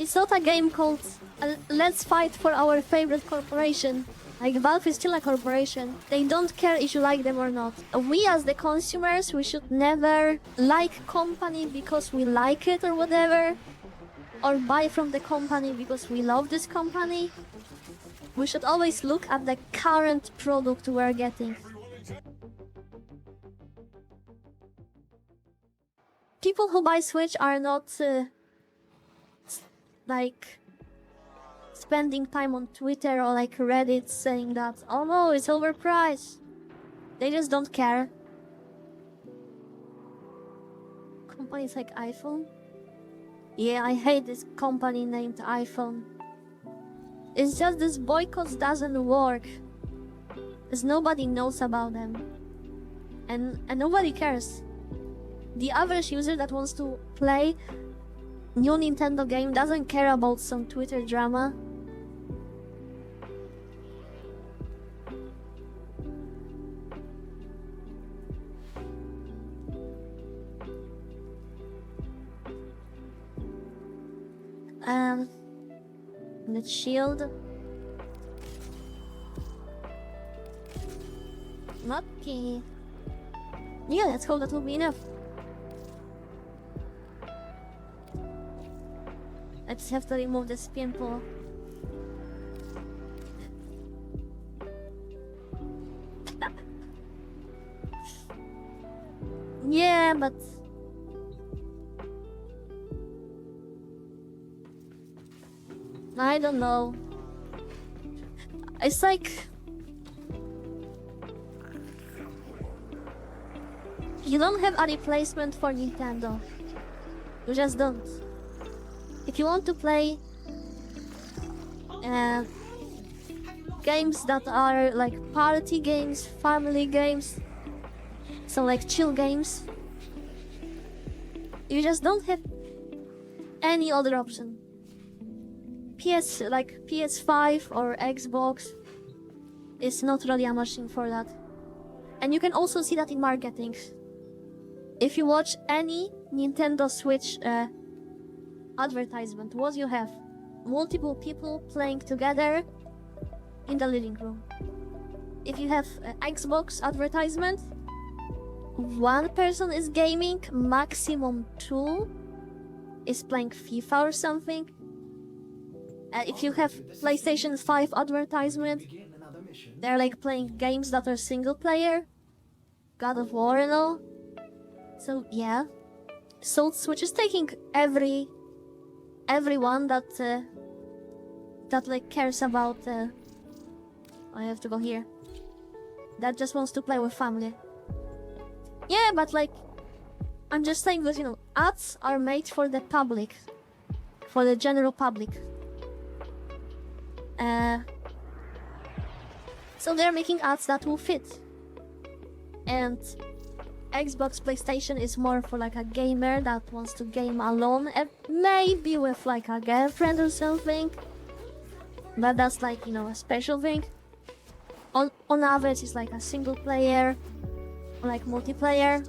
It's not a game called Let's Fight for Our Favorite Corporation. Like, Valve is still a corporation. They don't care if you like them or not. We as the consumers, we should never like company because we like it or whatever. Or buy from the company because we love this company. We should always look at the current product we're getting. People who buy Switch are not like spending time on Twitter or like Reddit saying that, oh no, it's overpriced. They just don't care. Companies like iPhone. Yeah, I hate this company named iPhone. It's just this boycott doesn't work. Because nobody knows about them. And nobody cares. The average user that wants to play new Nintendo game doesn't care about some Twitter drama. The shield. Okay. Yeah, let's hope that will be enough. I just have to remove this pimple. Yeah, but I don't know. It's like you don't have a replacement for Nintendo. You just don't. If you want to play games that are like party games, family games, so like chill games, you just don't have any other option. PS5 or Xbox is not really a machine for that. And you can also see that in marketing. If you watch any Nintendo Switch advertisement, what you have? Multiple people playing together in the living room. If you have Xbox advertisement, one person is gaming, maximum two is playing FIFA or something. If you have PlayStation 5 advertisement, they're like playing games that are single player, God of War and all. So yeah, so Switch is taking everyone that like cares about. I have to go here. That just wants to play with family. Yeah, but like, I'm just saying that, you know, ads are made for the public, for the general public. So they're making ads that will fit. And Xbox, PlayStation is more for like a gamer that wants to game alone and maybe with like a girlfriend or something. But that's like, you know, a special thing. On average, it's like a single player or like multiplayer,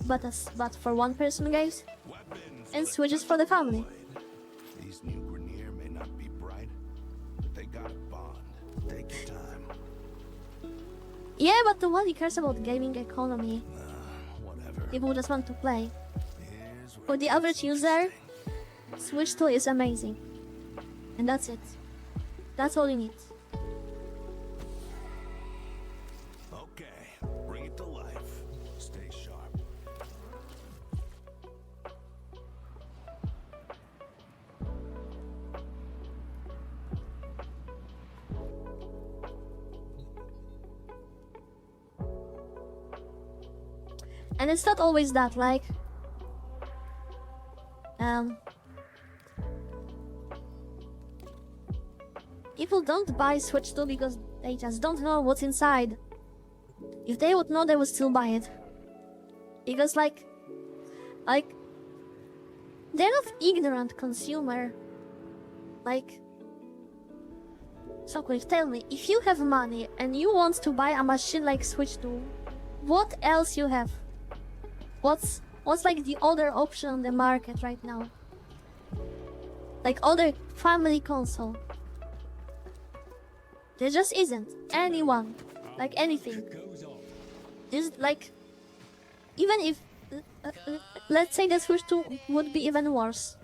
but for one person games. And Switch is for the family. These new Grenier may not be bright, but they got a bond. Take your time. Yeah, but nobody cares about gaming economy. Whatever. People just want to play. Here's where For the average user, Switch 2 is amazing. And that's it. That's all you need. Okay, bring it to life. Stay sharp. And it's not always that, like, people don't buy Switch 2 because they just don't know what's inside. If they would know, they would still buy it. Because like, they're not ignorant consumer. Like, so quick, tell me, if you have money and you want to buy a machine like Switch 2, what else you have? What's like the other option on the market right now? like other family console. There just isn't anyone, like anything. There's like, even if, let's say the Switch 2 would be even worse,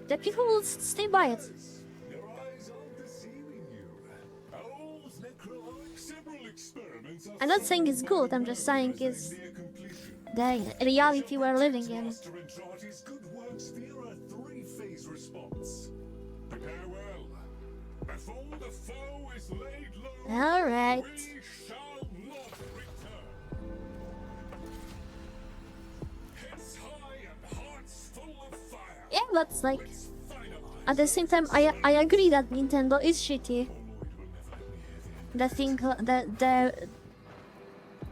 the people will stay by it. Your eyes aren't deceiving you. Owls necrotic several experiments I'm not saying it's good, I'm just saying it's near completion. the reality we're living in. Master Entrati's good work sphere a three-phase response. Prepare well. Before the foe is laid low, Alright. we shall not return. Heads high and hearts full of fire. Yeah, but like, Finalize. at the same time, I agree that Nintendo is shitty. The thing, the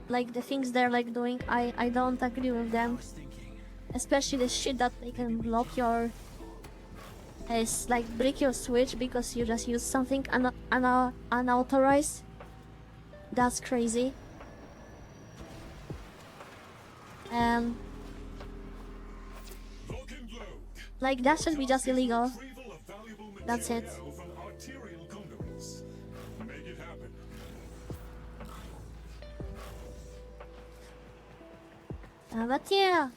like the things they're like doing, I don't agree with them. Especially the shit that they can block your, like break your Switch because you just use something unauthorized. That's crazy. Lock and load. Like that should be just illegal. Retrieval of valuable That's it. material from arterial conduits. Make it happen. But yeah.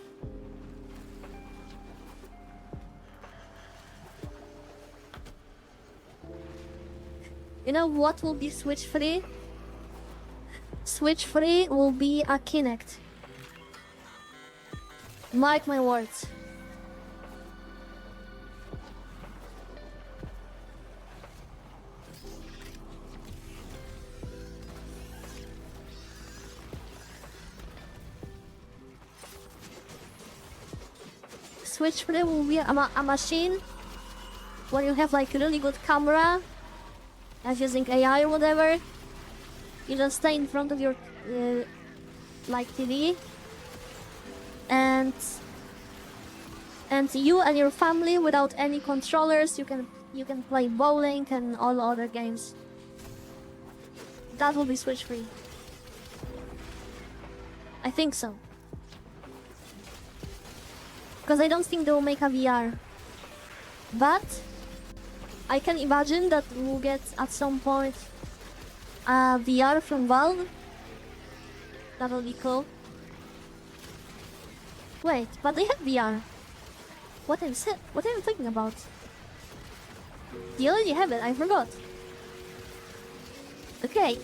You know what will be Switch free? Switch free will be a Kinect. Mark my words. Switch free will be a machine where you have like really good camera, as using AI or whatever. You just stay in front of your like TV, and you and your family without any controllers, you can play bowling and all other games. That will be Switch free. I think so. Because I don't think they will make a VR. But I can imagine that we'll get at some point a VR from Valve. That'll be cool. Wait, but they have VR. What am I thinking about? They already have it, I forgot. Okay.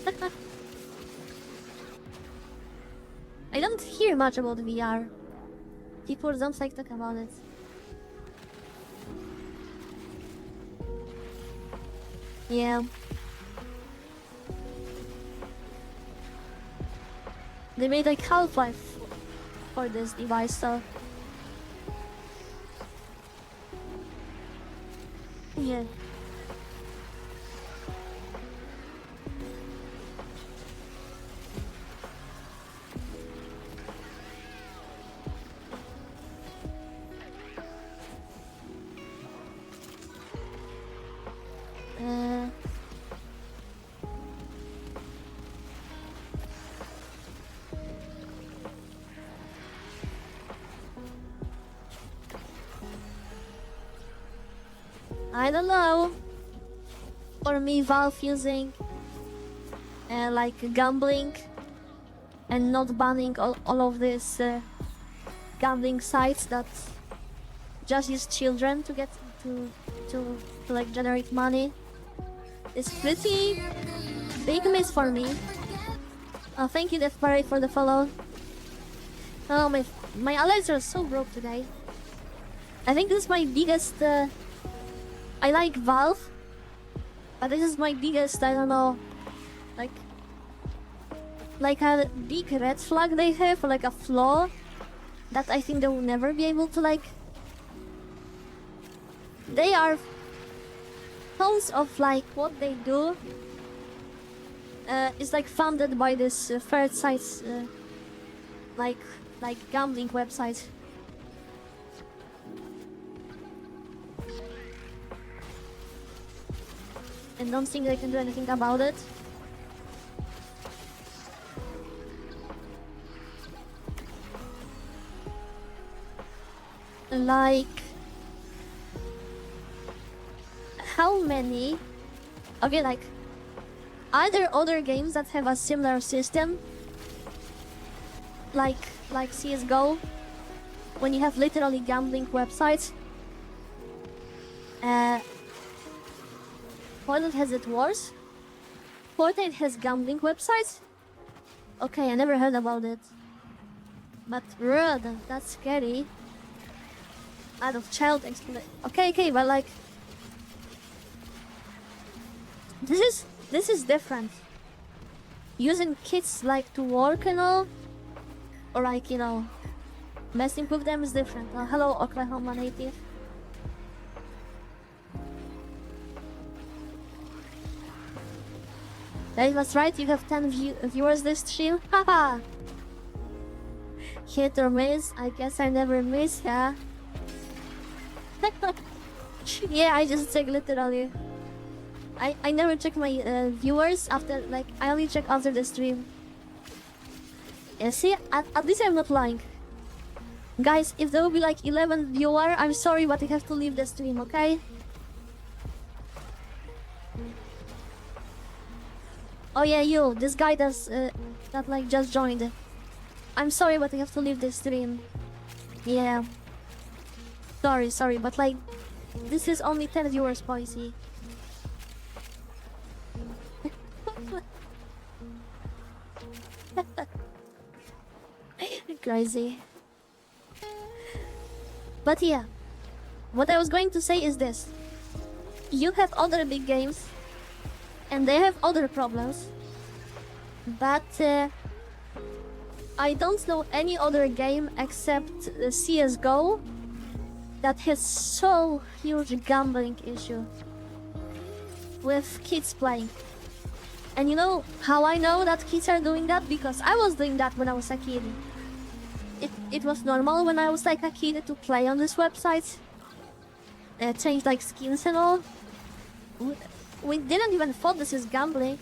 I don't hear much about VR. People don't like talk about it. Yeah. They made like Half-Life for this device, so yeah. I don't know. For me, Valve using like gambling and not banning all of these gambling sites that just use children to get to like generate money is pretty big miss for me. Oh, thank you, Death Parade, for the follow. Oh, my eyelids are so broke today. I think this is my biggest. I like Valve, but this is my biggest, I don't know, like a big red flag they have, or like a flaw that I think they will never be able to like. They are tons of like what they do is like funded by this third sites, like gambling websites. And don't think they can do anything about it. how many. Okay, like, are there other games that have a similar system? Like CS:GO, when you have literally gambling websites. Fortnite has it worse. Fortnite has gambling websites. Okay, I never heard about it. But that's scary. Out of child exploitation. Okay, but like, this is different. Using kids like to work and all, or like, you know, messing with them is different. Hello, Oklahoma native. That was right. You have 10 viewers this stream. Haha. Hit or miss? I guess I never miss. Yeah. Yeah, I just check literally. I never check my viewers after, like, I only check after the stream. Yeah, see, at least I'm not lying. Guys, if there will be like 11 viewer, I'm sorry, but I have to leave the stream, okay? Oh yeah, you, this guy that like just joined. I'm sorry, but I have to leave the stream. Yeah. Sorry, but like, this is only 10 viewers policy. Crazy. But yeah, what I was going to say is this. You have other big games, and they have other problems, but I don't know any other game except CSGO that has so huge gambling issue with kids playing. And you know how I know that kids are doing that? Because I was doing that when I was a kid. It was normal when I was like a kid to play on these websites, change like skins and all. We didn't even thought this is gambling.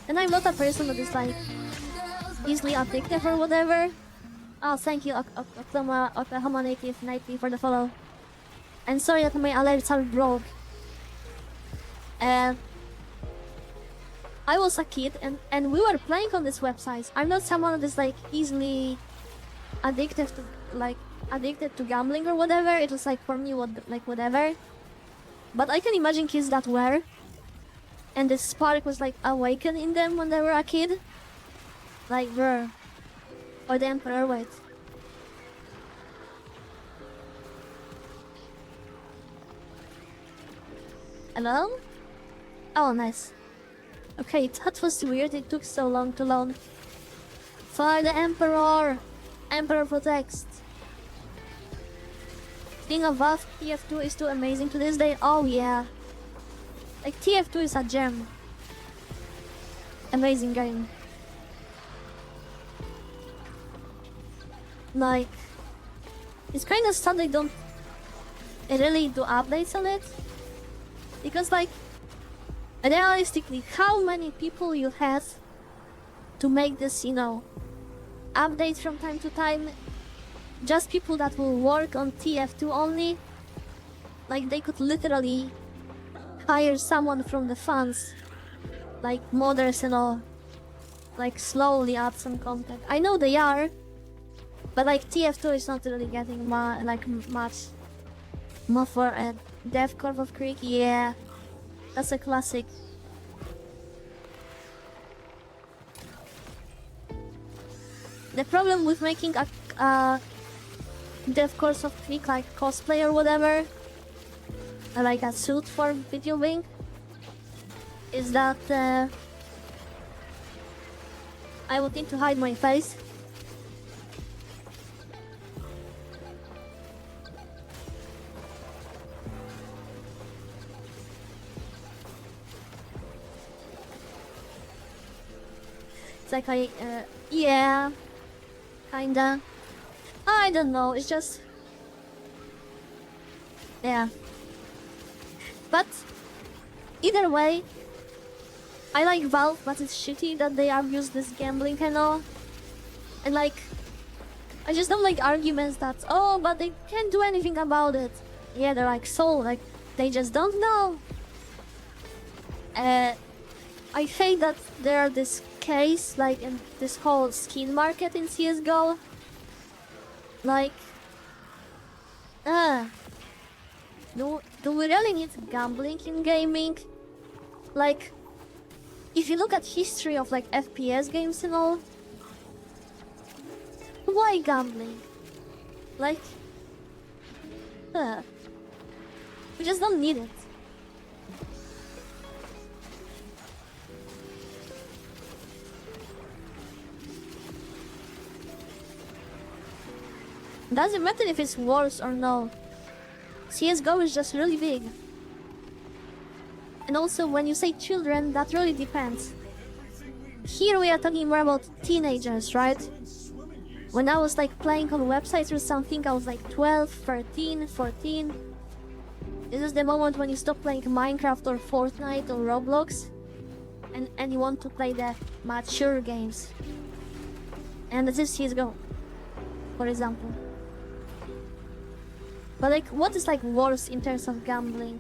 And I'm not a person that is like easily addictive or whatever. Oh, thank you, Oklahoma native 90 for the follow. And sorry that my alerts are broke. I was a kid and we were playing on these websites. I'm not someone that is like easily addicted to gambling or whatever. It was like for me whatever. But I can imagine kids that were, and the spark was like awakened in them when they were a kid. Like bruh. Or the Emperor, wait. Hello? Oh, nice. Okay, that was weird, it took so long to load. For the Emperor! Emperor protects. King of Valve, TF2 is too amazing to this day. Oh yeah. Like TF2 is a gem. Amazing game. Like, it's kind of sad they don't really do updates on it. Because like, realistically, how many people you have to make this, you know, update from time to time? Just people that will work on TF2 only. Like, they could literally hire someone from the fans, like modders and all, like slowly add some content. I know they are, but like TF2 is not really getting much more for a Dev Corp of Creek. Yeah, that's a classic. The problem with making a Dev Course of Creek like cosplay or whatever, like a suit for video wing, is that I would need to hide my face. It's like yeah, kinda. I don't know, it's just... yeah. But, either way, I like Valve, but it's shitty that they abuse this gambling and all. And like, I just don't like arguments that, oh, but they can't do anything about it. Yeah, they're like so, like, They just don't know. I hate that there are this case, like in this whole skin market in CSGO. Like, do we really need gambling in gaming? Like, if you look at history of like FPS games and all, why gambling? Like, we just don't need it. Doesn't matter if it's worse or no. CSGO is just really big. And also, when you say children, that really depends. Here we are talking more about teenagers, right? When I was like playing on websites or something, I was like 12, 13, 14. This is the moment when you stop playing Minecraft or Fortnite or Roblox and you want to play the mature games. And this is CSGO, for example. But like, what is like worse in terms of gambling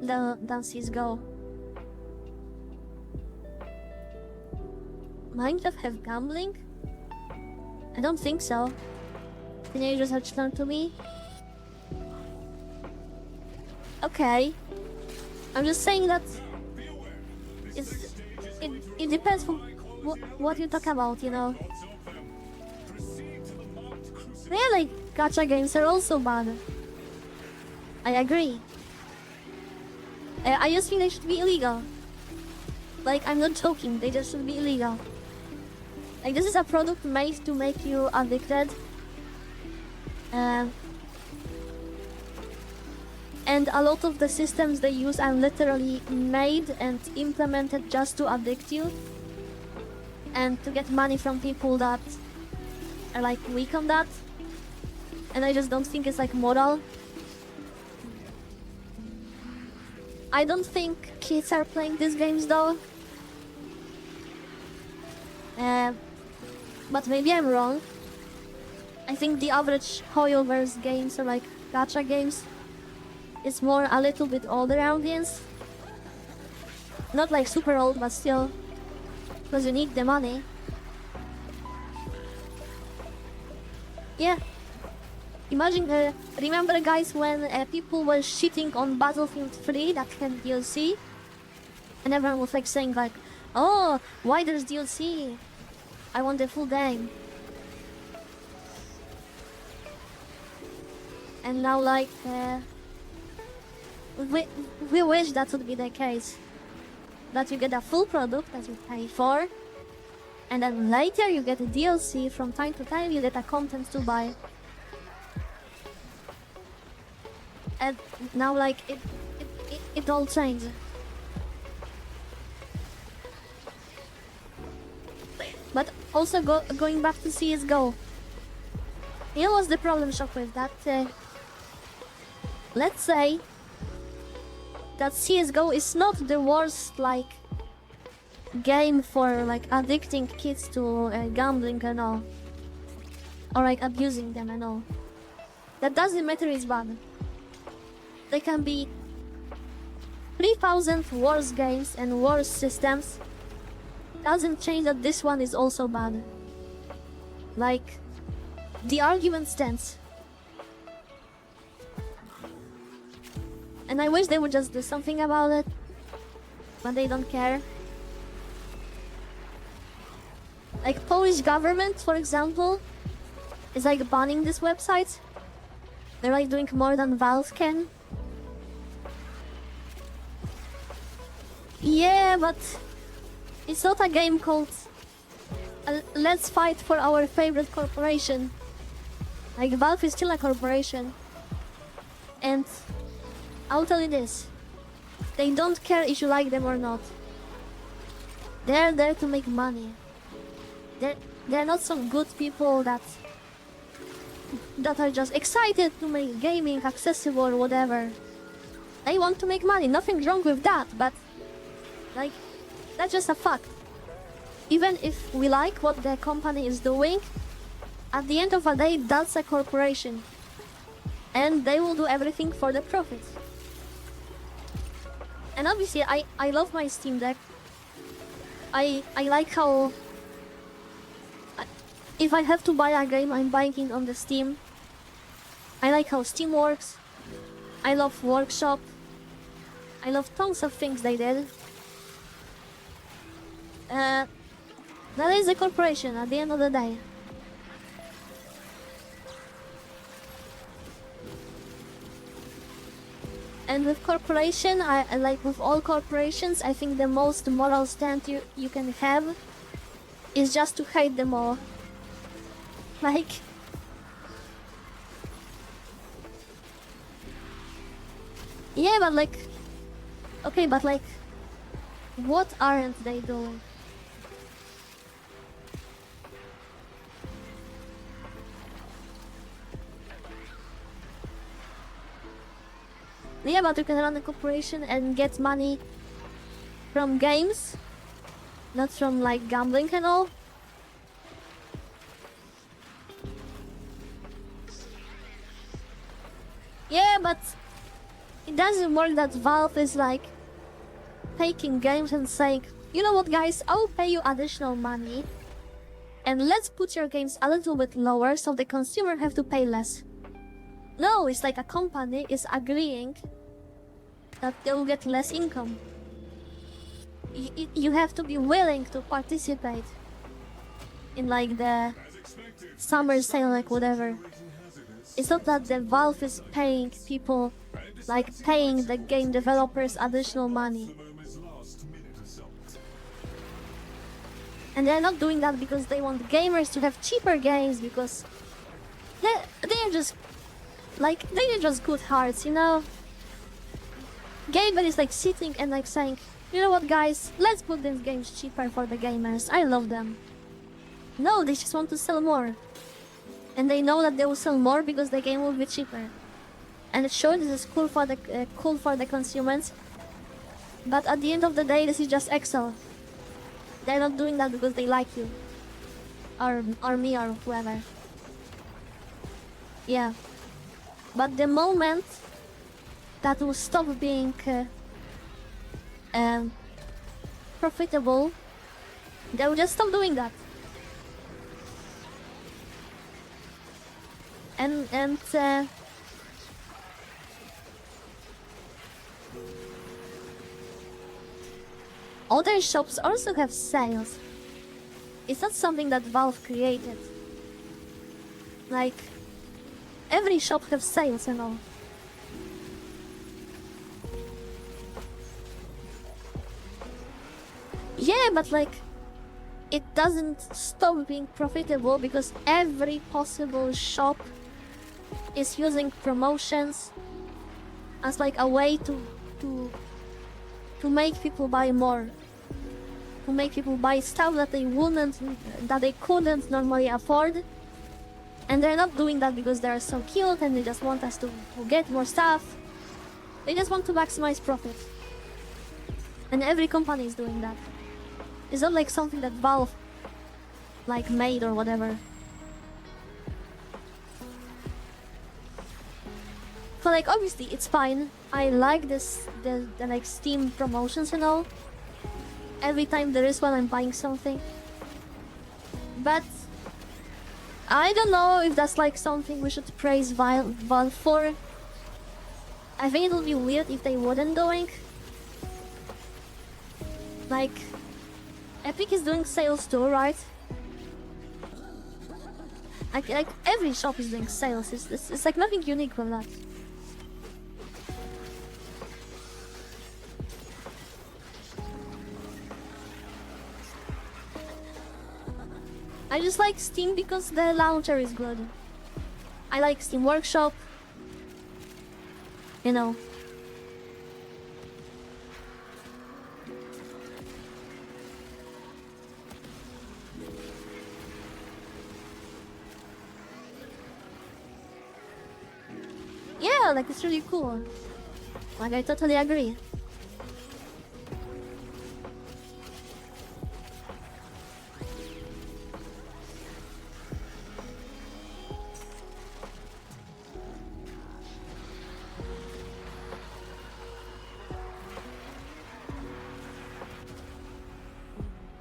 than CSGO? Minecraft have gambling? I don't think so. Teenagers have learned to me. Okay. I'm just saying that it depends on what you talk about, you know. Yeah, like gacha games are also bad. I agree. I just think they should be illegal. Like, I'm not joking, they just should be illegal. Like, this is a product made to make you addicted. And a lot of the systems they use are literally made and implemented just to addict you. And to get money from people that are like weak on that. And I just don't think it's like moral. I don't think kids are playing these games though. But maybe I'm wrong. I think the average Hoyoverse games or like gacha games is more a little bit older audience. Not like super old, but still, because you need the money. Yeah. Imagine, remember guys when people were shitting on Battlefield 3 that had DLC? And everyone was like saying like, oh, why there's DLC? I want the full game. And now like, we wish that would be the case. That you get a full product that you pay for. And then later you get a DLC, from time to time you get a content to buy. And now like it all changed. But also going back to CSGO. You know what's the problem, Shock, with that? Let's say that CSGO is not the worst like game for like addicting kids to gambling and all. Or like abusing them and all. That doesn't matter, it's bad. There can be 3,000 worse games and worse systems. Doesn't change that this one is also bad. Like, the argument stands. And I wish they would just do something about it, but they don't care. Like, Polish government, for example, is like banning this website. They're like doing more than Valve can. Yeah, but it's not a game called Let's Fight for Our Favorite Corporation. Like, Valve is still a corporation. And I'll tell you this. They don't care if you like them or not. They're there to make money. They're not some good people that are just excited to make gaming accessible or whatever. They want to make money, nothing wrong with that, but like, that's just a fact. Even if we like what the company is doing, at the end of the day, that's a corporation. and they will do everything for the profit. And obviously, I love my Steam Deck. I like how if I have to buy a game, I'm buying it on the Steam. I like how Steam works. I love Workshop. I love tons of things they did. That is a corporation at the end of the day. And with corporation, I like with all corporations, I think the most moral stand you can have is just to hate them all. Like, yeah, but like, okay, but like, what aren't they doing? Yeah, but you can run a corporation and get money from games, not from like gambling and all. Yeah, but it doesn't work that Valve is like taking games and saying, you know what guys, I'll pay you additional money and let's put your games a little bit lower so the consumer have to pay less. No, it's like a company is agreeing that they will get less income. You have to be willing to participate in like the summer sale, like whatever. It's not that the Valve is paying people, like paying the game developers additional money. And they're not doing that because they want gamers to have cheaper games, because they're just like, they're just good hearts, you know? Gamer is like sitting and like saying, you know what guys, let's put these games cheaper for the gamers, I love them. No, they just want to sell more. And they know that they will sell more because the game will be cheaper. And sure, this is cool for the consumers. But at the end of the day, this is just Excel. They're not doing that because they like you. Or me or whoever. Yeah. But the moment that will stop being profitable, they will just stop doing that. And other shops also have sales. It's not something that Valve created. Like, every shop has sales and all. Yeah, but like, it doesn't stop being profitable because every possible shop is using promotions as like a way to make people buy more, to make people buy stuff that they couldn't normally afford. And they're not doing that because they're so cute and they just want us to get more stuff. They just want to maximize profit. And every company is doing that. It's not like something that Valve like made or whatever. So like, obviously it's fine. I like the like Steam promotions and all. Every time there is one, I'm buying something. But I don't know if that's like something we should praise Valve for. I think it would be weird if they wouldn't doing. Like, Epic is doing sales too, right? Like every shop is doing sales. It's like nothing unique from that. I just like Steam because the launcher is good. I like Steam Workshop. You know. Yeah, like it's really cool. Like I totally agree.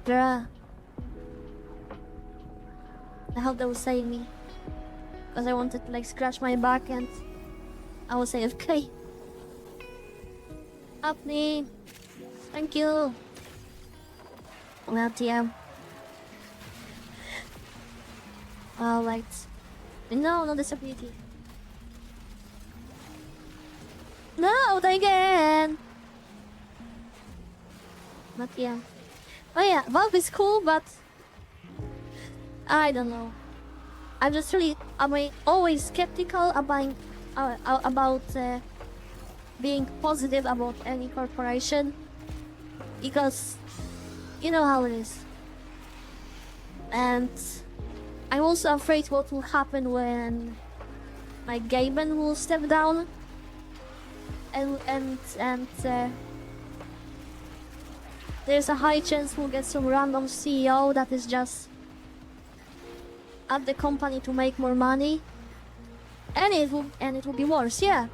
Bruh. I hope they will save me. Because I wanted to like scratch my back and I was AFK. Help me. Thank you. Well, TM. Alright. No, not disability. No, again. But yeah. Oh yeah, Valve is cool, but I don't know. I'm just really, always skeptical about being positive about any corporation, because you know how it is. And I'm also afraid what will happen when my Gaben will step down, and there's a high chance we'll get some random CEO that is just at the company to make more money, and it will be worse, yeah.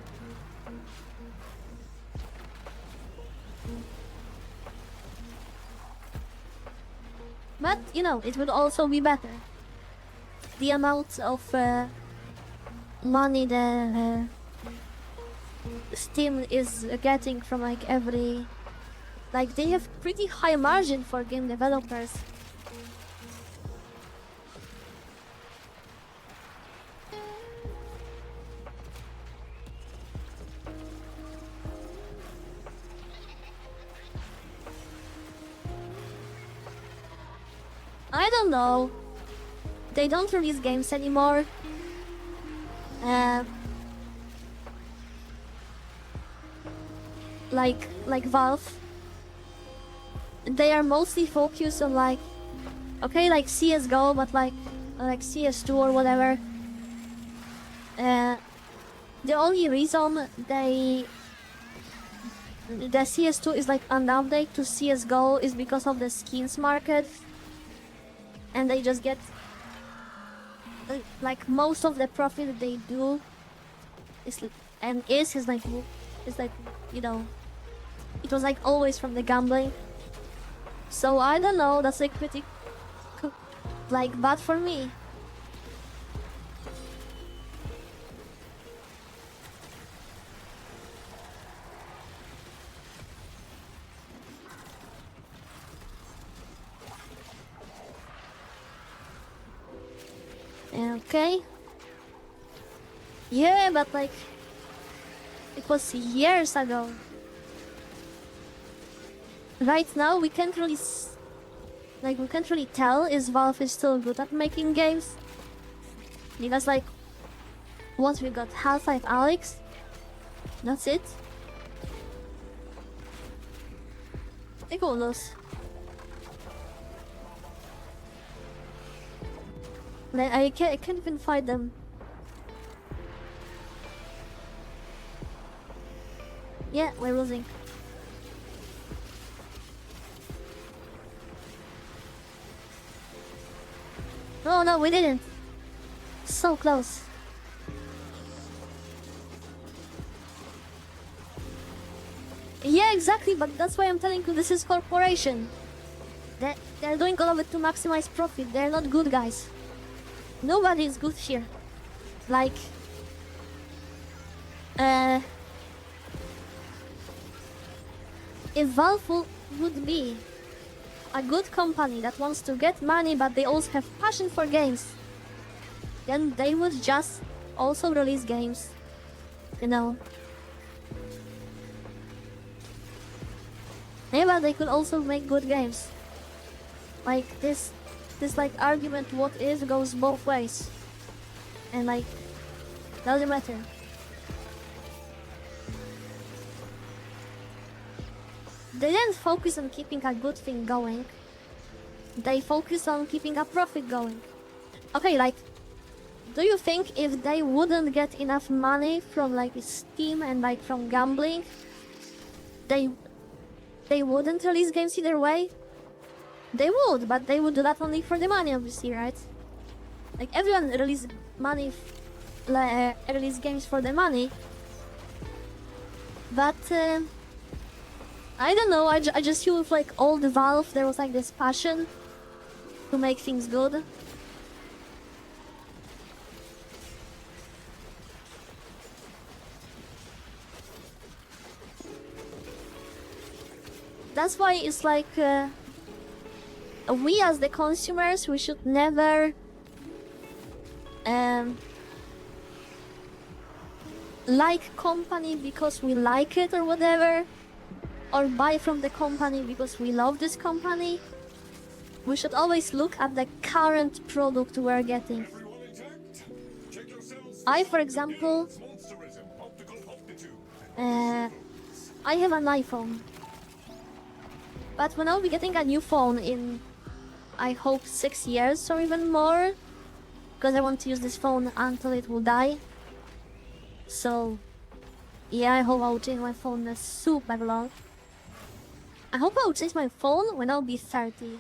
But you know, it would also be better. The amount of money that Steam is getting from like every, like they have pretty high margin for game developers. I don't know. They don't release games anymore. Like Valve. They are mostly focused on like, okay, like CS:GO, but like CS2 or whatever. The only reason the CS2 is like an update to CS:GO is because of the skins market. And they just get like most of the profit they do is like you know, it was like always from the gambling. So I don't know, that's like pretty like bad for me. Okay. Yeah, but like it was years ago. Right now we can't really tell if Valve is still good at making games, because like what we got, Half-Life Alyx, that's it. Take all those. I can't even find them. Yeah, we're losing. Oh no, we didn't. So close. Yeah, exactly, but that's why I'm telling you this is corporation. They're doing all of it to maximize profit. They're not good guys. Nobody is good here. Like, if Valve would be a good company that wants to get money but they also have passion for games, then they would just also release games, you know. Yeah, but they could also make good games. Like this like argument what if goes both ways, and like doesn't matter. They didn't focus on keeping a good thing going, they focus on keeping a profit going. Okay, like, do you think if they wouldn't get enough money from like Steam and like from gambling, they wouldn't release games either way? They would, but they would do that only for the money, obviously, right? Like everyone release release games for the money, but I don't know, I just feel with like all the Valve there was like this passion to make things good. That's why it's like we as the consumers, we should never like company because we like it or whatever, or buy from the company because we love this company. We should always look at the current product we're getting. Everyone intact? Check yourselves. I, for example, Monsterism, optical optitude. I have an iPhone. But when I'll be getting a new phone in, I hope, 6 years or even more, because I want to use this phone until it will die. So, yeah, I hope I'll change my phone super long. I hope I'll change my phone when I'll be 30.